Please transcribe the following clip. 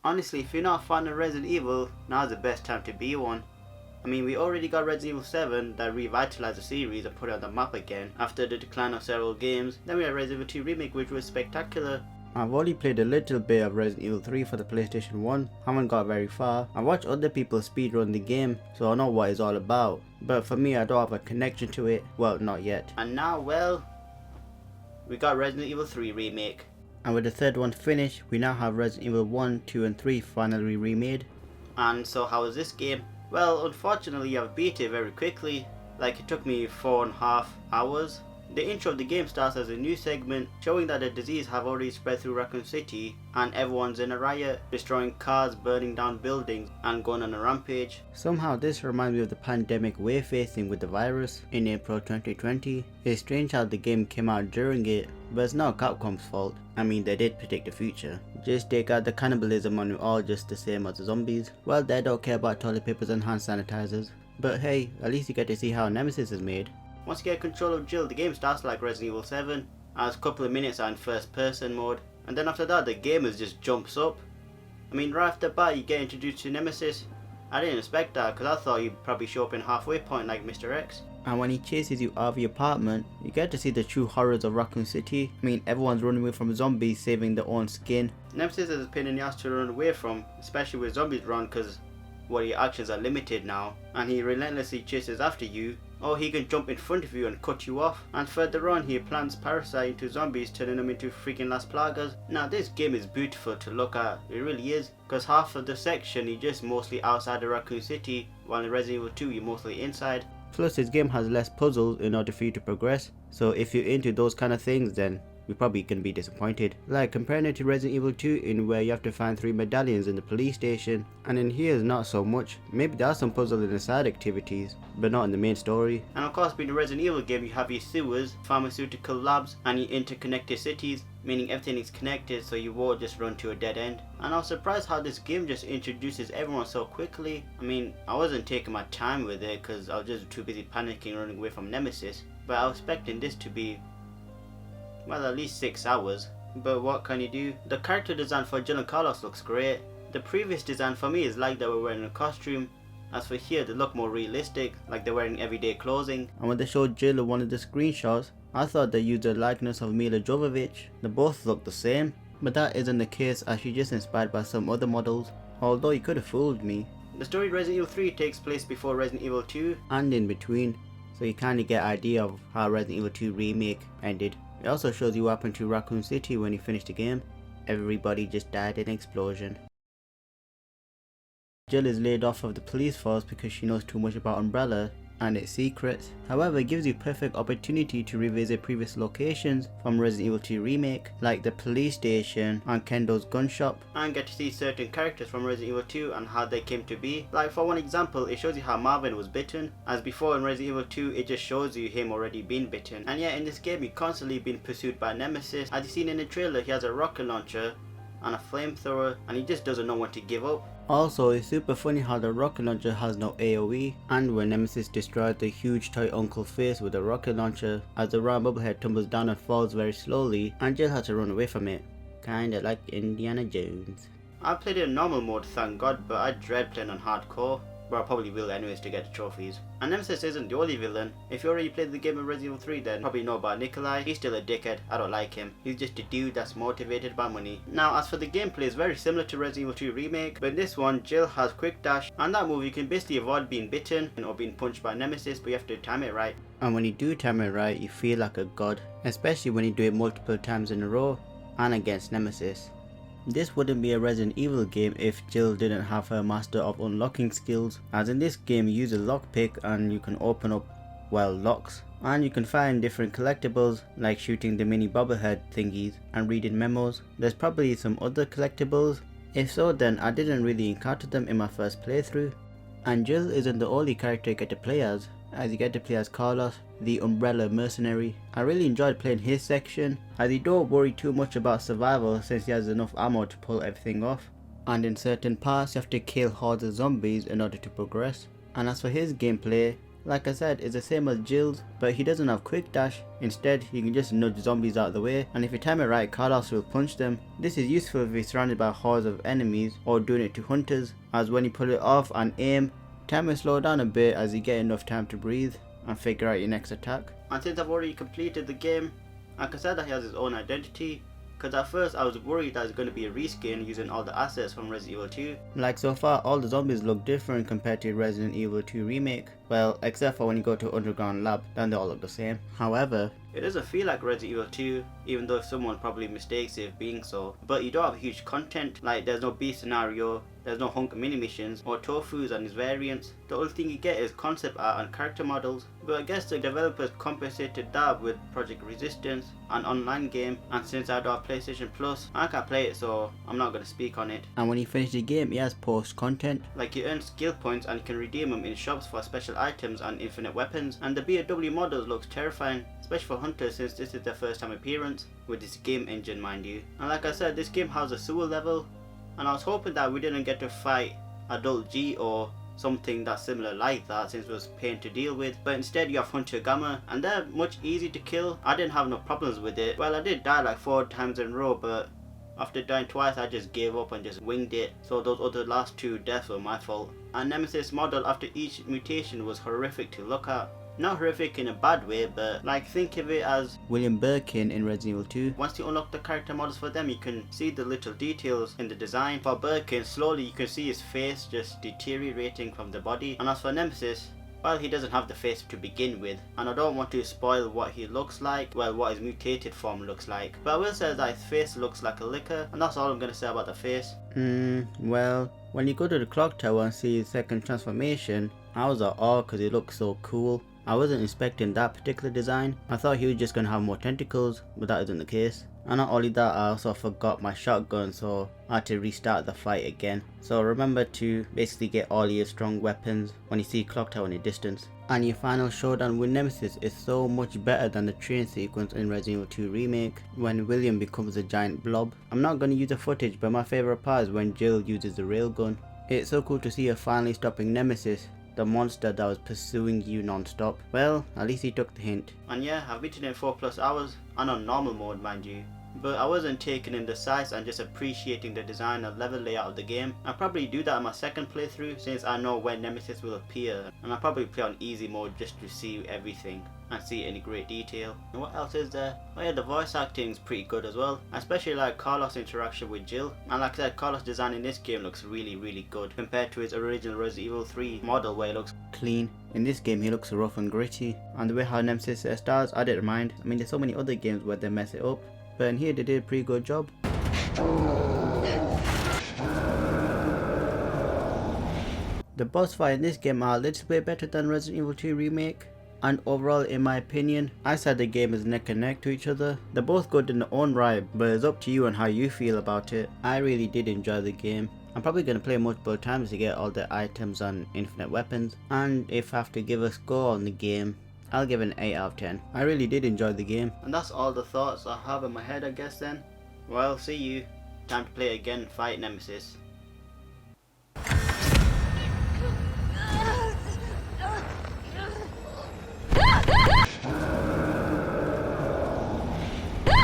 Honestly, if you're not a fan of Resident Evil, now's the best time to be one. I mean, we already got Resident Evil 7 that revitalized the series and put it on the map again after the decline of several games. Then we had Resident Evil 2 Remake, which was spectacular. I've only played a little bit of Resident Evil 3 for the PlayStation 1, haven't got very far. I watch other people speedrun the game, so I know what it's all about. But for me, I don't have a connection to it, well, not yet. And now, well, we got Resident Evil 3 Remake. And with the third one finished, we now have Resident Evil 1, 2 and 3 finally remade. And so how is this game? Well, unfortunately I've beat it very quickly, like it took me 4.5 hours. The intro of the game starts as a new segment showing that the disease have already spread through Raccoon City and everyone's in a riot, destroying cars, burning down buildings and going on a rampage. Somehow this reminds me of the pandemic we're facing with the virus in April 2020. It's strange how the game came out during it, but it's not Capcom's fault. I mean, they did predict the future. Just take out the cannibalism and we're all just the same as the zombies. Well, they don't care about toilet papers and hand sanitizers. But hey, at least you get to see how Nemesis is made. Once you get control of Jill, the game starts like Resident Evil 7, as a couple of minutes are in first person mode, and then after that the game just jumps up. I mean, right after the bat you get introduced to Nemesis. I didn't expect that because I thought he'd probably show up in halfway point like Mr. X. And when he chases you out of your apartment, you get to see the true horrors of Raccoon City. I mean, everyone's running away from zombies saving their own skin. Nemesis is a pain in the ass to run away from, especially with zombies around because well, your actions are limited now, and he relentlessly chases after you, or he can jump in front of you and cut you off, and further on he plants parasite into zombies, turning them into freaking Las Plagas. Now this game is beautiful to look at, it really is, because half of the section you're just mostly outside of Raccoon City, while in Resident Evil 2 you're mostly inside. Plus this game has less puzzles in order for you to progress, so if you're into those kind of things then you're probably going to be disappointed. Like comparing it to Resident Evil 2 in where you have to find 3 medallions in the police station, and in here is not so much. Maybe there are some puzzles in the side activities, but not in the main story. And of course being a Resident Evil game you have your sewers, pharmaceutical labs and your interconnected cities, meaning everything is connected so you won't just run to a dead end. And I was surprised how this game just introduces everyone so quickly. I mean, I wasn't taking my time with it because I was just too busy panicking running away from Nemesis, but I was expecting this to be, well, at least 6 hours. But what can you do? The character design for Jill and Carlos looks great. The previous design for me is like they were wearing a costume. As for here, they look more realistic, like they're wearing everyday clothing. And when they showed Jill in one of the screenshots, I thought they used the likeness of Mila Jovovich. They both look the same, but that isn't the case as she's just inspired by some other models, although you could have fooled me. The story of Resident Evil 3 takes place before Resident Evil 2 and in between, so you kinda get an idea of how Resident Evil 2 Remake ended. It also shows you what happened to Raccoon City when you finished the game. Everybody just died in an explosion. Jill is laid off of the police force because she knows too much about Umbrella and its secrets. However, it gives you perfect opportunity to revisit previous locations from Resident Evil 2 Remake, like the police station and Kendo's gun shop, and get to see certain characters from Resident Evil 2 and how they came to be. Like for one example, it shows you how Marvin was bitten, as before in Resident Evil 2 it just shows you him already being bitten. And yet in this game you're constantly being pursued by Nemesis. As you seen in the trailer, he has a rocket launcher and a flamethrower and he just doesn't know when to give up. Also, it's super funny how the rocket launcher has no AoE, and when Nemesis destroys the huge toy uncle face with a rocket launcher, as the round bubblehead tumbles down and falls very slowly, and Jill had to run away from it. Kinda like Indiana Jones. I played it in normal mode, thank god, but I dread playing on hardcore. But I probably will anyways to get the trophies. And Nemesis isn't the only villain. If you already played the game of Resident Evil 3 then probably know about Nikolai. He's still a dickhead, I don't like him. He's just a dude that's motivated by money. Now as for the gameplay, it's very similar to Resident Evil 2 Remake, but in this one Jill has quick dash, and that move you can basically avoid being bitten or being punched by Nemesis, but you have to time it right. And when you do time it right, you feel like a god, especially when you do it multiple times in a row and against Nemesis. This wouldn't be a Resident Evil game if Jill didn't have her Master of Unlocking skills, as in this game you use a lockpick and you can open up, well, locks, and you can find different collectibles like shooting the mini bobblehead thingies and reading memos. There's probably some other collectibles, if so then I didn't really encounter them in my first playthrough. And Jill isn't the only character you get to play as you get to play as Carlos, the Umbrella mercenary. I really enjoyed playing his section, as he don't worry too much about survival since he has enough ammo to pull everything off, and in certain parts you have to kill hordes of zombies in order to progress. And as for his gameplay, like I said, is the same as Jill's, but he doesn't have quick dash. Instead, he can just nudge zombies out of the way, and if you time it right, Carlos will punch them. This is useful if he's surrounded by hordes of enemies or doing it to hunters, as when you pull it off and aim, time will slow down a bit as you get enough time to breathe and figure out your next attack. And since I've already completed the game, I can say that he has his own identity, because at first I was worried that it's going to be a reskin using all the assets from Resident Evil 2. Like so far, all the zombies look different compared to Resident Evil 2 Remake. Well, except for when you go to Underground Lab, then they all look the same. However, it doesn't feel like Resident Evil 2, even though someone probably mistakes it being so. But you don't have huge content, like there's no B scenario, there's no hunk mini missions or tofus and his variants. The only thing you get is concept art and character models. But I guess the developers compensated that with Project Resistance, an online game, and since I don't have PlayStation Plus, I can't play it, so I'm not going to speak on it. And when you finish the game, it has post content. Like you earn skill points and you can redeem them in shops for special items and infinite weapons. And the BOW models looks terrifying, especially for hunters since this is their first time appearance, with this game engine mind you. And like I said, this game has a sewer level, and I was hoping that we didn't get to fight Adult G or something that's similar like that since it was pain to deal with, but instead you have Hunter Gamma and they're much easier to kill. I didn't have no problems with it. Well, I did die like 4 times in a row, but after dying twice I just gave up and just winged it, so those other last 2 deaths were my fault. And Nemesis model after each mutation was horrific to look at. Not horrific in a bad way, but like think of it as William Birkin in Resident Evil 2. Once you unlock the character models for them, you can see the little details in the design. For Birkin, slowly you can see his face just deteriorating from the body. And as for Nemesis, well, he doesn't have the face to begin with, and I don't want to spoil what he looks like, well, what his mutated form looks like. But I will say that his face looks like a liquor, and that's all I'm going to say about the face. Well, when you go to the clock tower and see his second transformation, I was at awe because he looks so cool. I wasn't expecting that particular design. I thought he was just going to have more tentacles, but that isn't the case. And not only that, I also forgot my shotgun, so I had to restart the fight again. So remember to basically get all your strong weapons when you see Clock Tower in the distance. And your final showdown with Nemesis is so much better than the train sequence in Resident Evil 2 Remake, when William becomes a giant blob. I'm not going to use the footage, but my favourite part is when Jill uses the railgun. It's so cool to see her finally stopping Nemesis, the monster that was pursuing you non-stop. Well, at least he took the hint. And yeah, I've beaten it in 4+ hours, and on normal mode mind you. But I wasn't taking in the sights and just appreciating the design and level layout of the game. I'll probably do that in my second playthrough since I know when Nemesis will appear, and I'll probably play on easy mode just to see everything and see it in great detail. And what else is there? Oh yeah, the voice acting is pretty good as well. I especially like Carlos' interaction with Jill. And like I said, Carlos' design in this game looks really good compared to his original Resident Evil 3 model where it looks clean. In this game he looks rough and gritty. And the way how Nemesis stars, I didn't mind. I mean, there's so many other games where they mess it up, but in here they did a pretty good job. The boss fight in this game are a little bit better than Resident Evil 2 Remake. And overall, in my opinion, I said the game is neck and neck to each other. They're both good in their own right, but it's up to you on how you feel about it. I really did enjoy the game. I'm probably going to play multiple times to get all the items and infinite weapons. And if I have to give a score on the game, I'll give it an 8 out of 10. I really did enjoy the game. And that's all the thoughts I have in my head, I guess then. Well, see you. Time to play again, fight Nemesis.